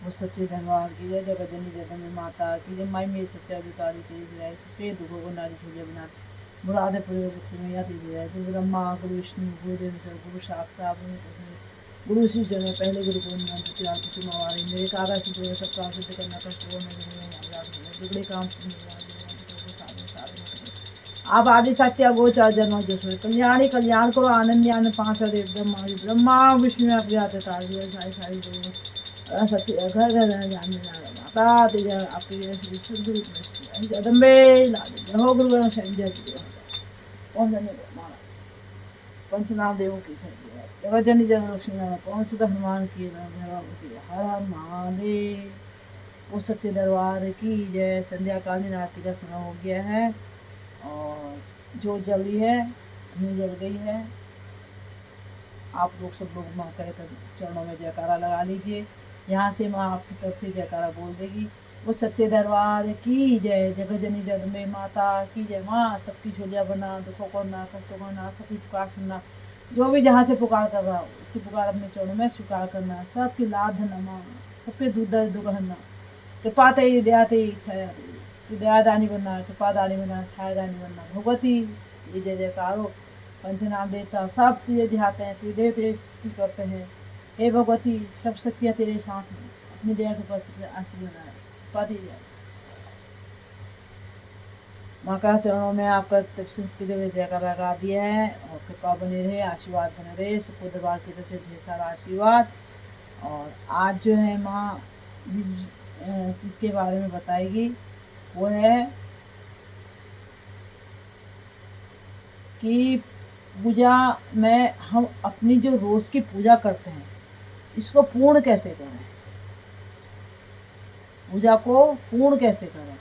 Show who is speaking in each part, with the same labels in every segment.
Speaker 1: वो सच्चे धनवान की जय, जगत जननी जगदम्बे माता की जय। माई मेरी सच्चा अधिकारी तेरी जय, पे दुखों को नारी छोड़िया बना मुरादे पूरे बच्चे में या तेरी जय। गुरु ब्रह्मा गुरु विष्णु गुरुदेव सर गुरु साक्षात गुरु श्री जन पहले गुरु को नमः द्वितीय तुम हमारे मेरे कागा सिद्ध सब काम सिद्ध करना कष्ट हो मेरे बिगड़े काम आप आदि सत्य गोचार जन्म जो कल्याणी कल्याण करो आनंद आनंद पांच ब्रह्मा ब्रह्मा विष्णु प्रियाते सारी सारी सत्य घर घर जान माता तेजा आपके शुद्ध जगदम्बे लाल हो गुरु ग्रंथ संजय कौन जाने पंचनाम देवों की जगजनी जन लक्ष्मी नारायण कौन सुधा हनुमान की हर हर महादेव। वो सच्चे दरबार की जय। संध्या कालीन आरती का समय हो गया है और जो जली है नहीं जल गई है। आप लोग सब लोग माँ के चरणों में जयकारा लगा लीजिए। यहाँ से माँ आपकी तरफ से जयकारा बोल देगी। वो सच्चे दरबार की जय। जगजनी जगदम्बे माता की जय। माँ सबकी झोलियाँ बना, दुखों को ना, कष्टों को ना, सबकी पुकार सुनना। जो भी जहाँ से पुकार कर रहा हो उसकी पुकार अपने चरणों में स्वीकार करना। सबकी लाद नमा, सबके दूध दर्द दुगहना। कृपा तेरी दया तेरी छाया तेरी दयादानी बनना, कृपा दानी बनना, छायादानी बनना। भगवती ये जय जयकारो। पंचनाम देवता सब तुझे दिहाते हैं, तुझे तेरे स्तुति करते हैं। हे भगवती सब शक्तियाँ तेरे साथ हैं, अपनी दया के पास आशीर्वाद बनाए कृपा दी जाए। माँ का चरणों में आपका जयकार लगा दिया है और कृपा बने रहे, आशीर्वाद बने रहे सबको। दरबार की तरफ से ढेर सारा आशीर्वाद। और आज जो है माँ जिस चीज़ के बारे में बताएगी वो है कि पूजा में हम अपनी जो रोज़ की पूजा करते हैं इसको पूर्ण कैसे करें, पूजा को पूर्ण कैसे करें।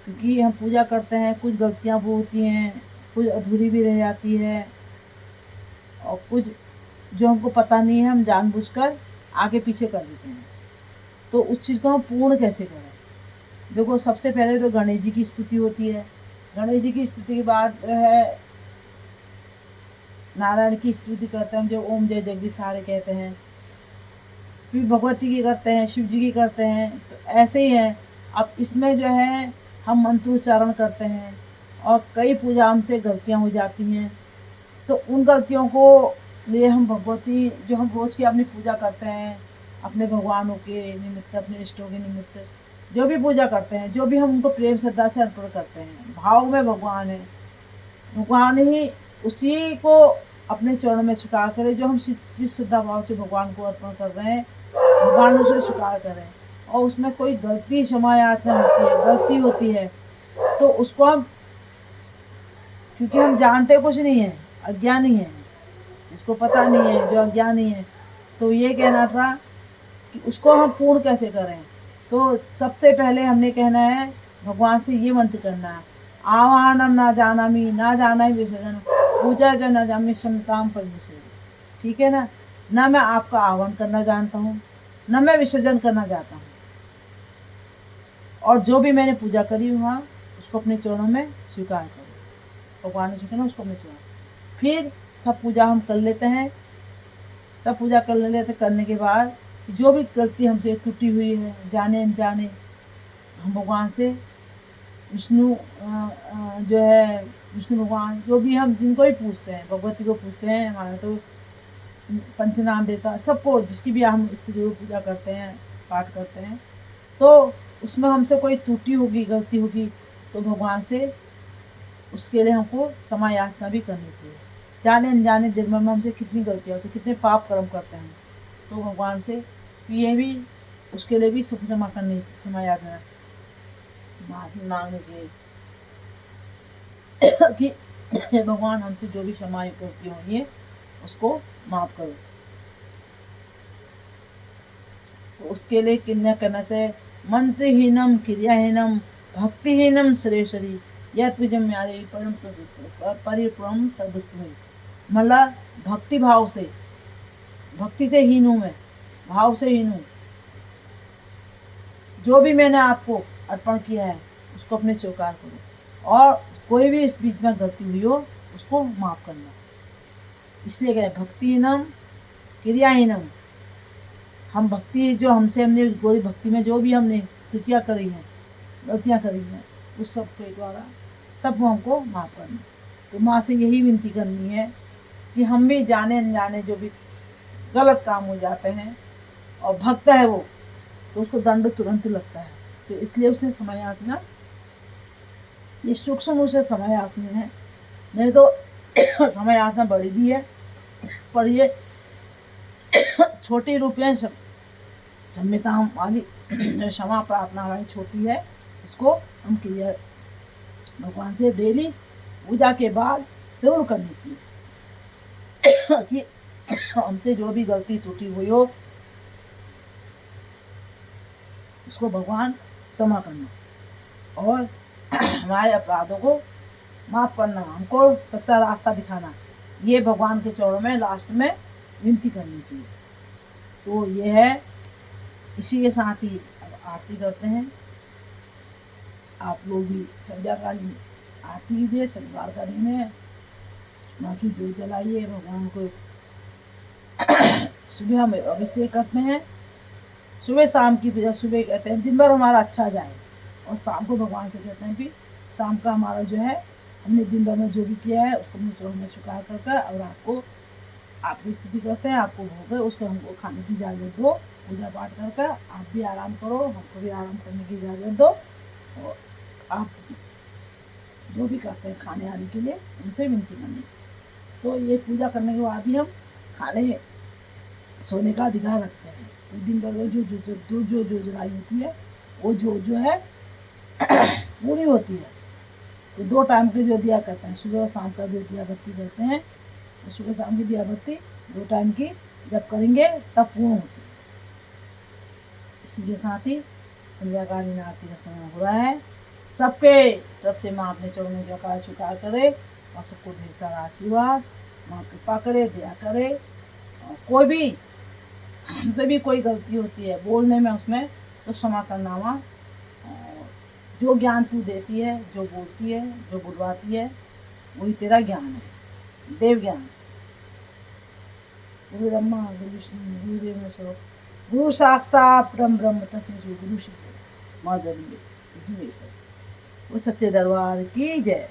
Speaker 1: क्योंकि हम पूजा करते हैं, कुछ गलतियाँ भी होती हैं, कुछ अधूरी भी रह जाती है और कुछ जो हमको पता नहीं है हम जानबूझकर आगे पीछे कर देते हैं। तो उस चीज़ को हम पूर्ण कैसे करें। देखो सबसे पहले तो गणेश जी की स्तुति होती है। गणेश जी की स्तुति के बाद है नारायण की स्तुति करते हैं जो ओम जय जगदीश सारे कहते हैं। फिर भगवती की करते हैं, शिव जी की करते हैं। तो ऐसे ही है। अब इसमें जो है हम मंत्रोच्चारण करते हैं और कई पूजा हमसे गलतियाँ हो जाती हैं। तो उन गलतियों को लिए हम भगवती जो हम रोज़ की अपनी पूजा करते हैं, अपने भगवानों के निमित्त, अपने इष्टों के निमित्त जो भी पूजा करते हैं, जो भी हम उनको प्रेम श्रद्धा से अर्पण करते हैं, भाव में भगवान है, भगवान ही उसी को अपने चरणों में स्वीकार करें। जो हम जिस श्रद्धा भाव से भगवान को अर्पण कर रहे हैं भगवान उसे स्वीकार करें। और उसमें कोई गलती क्षमायाचना होती है, गलती होती है तो उसको हम, क्योंकि हम जानते कुछ नहीं है, अज्ञानी है, जिसको पता नहीं है, जो अज्ञानी है, तो ये कहना था कि उसको हम पूर्ण कैसे करें। तो सबसे पहले हमने कहना है भगवान से ये मंत्र करना है, आवाहनम ना जानामी ना जाना विसर्जन पूजा जो न जामी समताम परमेश्वर। ठीक है ना। ना मैं आपका आह्वान करना जानता हूँ, न मैं विसर्जन करना चाहता हूँ। और जो भी मैंने पूजा करी वहाँ उसको अपने चरणों में स्वीकार करो। भगवान ने स्वीकार उसको अपने चरणों। फिर सब पूजा हम कर लेते हैं। सब पूजा कर लेते करने के बाद जो भी गलती हमसे टूटी हुई है जाने अनजाने, हम भगवान से विष्णु जो है विष्णु भगवान जो भी हम जिनको भी पूछते हैं, भगवती को पूछते हैं, हमारा तो पंचनाम देवता सबको जिसकी भी हम स्त्री को पूजा करते हैं, पाठ करते हैं, तो उसमें हमसे कोई त्रुटि होगी, गलती होगी तो भगवान से उसके लिए हमको क्षमा याचना भी करनी चाहिए। जाने अनजाने दिल में हमसे कितनी गलतियाँ होती, कितने पाप कर्म करते हैं, तो भगवान से ये भी उसके लिए भी सब क्षमा करनी, क्षमा याचना माफी मांगनी चाहिए कि भगवान हमसे जो भी क्षमा गलती होगी उसको माफ करो। तो उसके लिए किन्ना करना चाहिए, मंत्रहीनम क्रियाहीनम भक्तिहीनम सुरेश्वरी यह पूजम यादे परम परिपूर्णम तदस्तु। मतलब भक्ति भाव से, भक्ति से हीन हूँ मैं, भाव से हीन हूँ। जो भी मैंने आपको अर्पण किया है उसको अपने स्वीकार करो और कोई भी इस बीच में गलती हुई हो उसको माफ करना। इसलिए कहे भक्तिहीनम क्रियाहीनम, हम भक्ति जो हमसे हमने गौरी भक्ति में जो भी हमने त्रुटियाँ करी हैं, गलतियाँ करी हैं, उस सब के द्वारा सब हमको माफ़ करना। तो माँ से यही विनती करनी है कि हम भी जाने अनजाने जो भी गलत काम हो जाते हैं और भक्त है वो, तो उसको दंड तुरंत लगता है। तो इसलिए उसने समय याचना, ये सूक्ष्म रूप से समय याचना है, नहीं तो समय याचना बड़ी भी है, पर ये छोटी रूप में संहिता वाली जो क्षमा प्रार्थना वाली छोटी है, इसको हम क्लियर भगवान से डेली पूजा के बाद जरूर करनी चाहिए कि हमसे जो भी गलती त्रुटि हुई हो उसको भगवान क्षमा करना और हमारे अपराधों को माफ़ करना, हमको सच्चा रास्ता दिखाना, ये भगवान के चरणों में लास्ट में विनती करनी चाहिए। तो ये है, इसी के साथ ही अब आरती करते हैं। आप लोग भी संध्याकालीन आरती कीजिए, शनिवार का दिन है, माँ की जोत जलाइए, भगवान को सुबह हम अभिषेक करते हैं, सुबह शाम की पूजा। सुबह कहते हैं दिन भर हमारा अच्छा जाए, और शाम को भगवान से कहते हैं कि शाम का हमारा जो है हमने दिन भर में जो भी किया है उसको अपने चरणों में स्वीकार करके, और आपको आपकी स्तुति करते हैं, आपको भोग है उसको हमको खाने की इजाज़त दो, पूजा पाठ करके आप भी आराम करो, हमको भी आराम करने की इजाज़त दो, और आप जो भी करते हैं खाने आने के लिए उनसे विनती करनी चाहिए। तो ये पूजा करने के बाद ही हम खाने सोने का अधिकार रखते हैं। तो दिन भर में जो जलाई होती है वो जो है पूरी होती है। तो 2 टाइम की जो दिया करते हैं, सुबह और शाम का जो दिया बत्ती करते हैं, तो सुबह शाम की दिया बत्ती 2 टाइम की जब करेंगे तब पूर्ण होती है। इसी के साथ ही संध्याकालीन आरती का समय हो रहा है। सबके तरफ से माँ अपने चरणों में जयकार स्वीकार करे और सबको ढेर सारा आशीर्वाद, माँ कृपा करे, दया करे। और कोई भी हमसे भी कोई गलती होती है बोलने में उसमें, तो क्षमा करना माँ। जो ज्ञान तू देती है, जो बोलती है, जो बुलवाती है, वही तेरा ज्ञान है, देव ज्ञान। गुरु ब्रह्मा गुरु विष्णु गुरुदेव महेश्वर, गुरु साक्षात परम ब्रह्म तस्मै श्री गुरु शिव माँ जन्मे वो सच्चे दरबार की जय।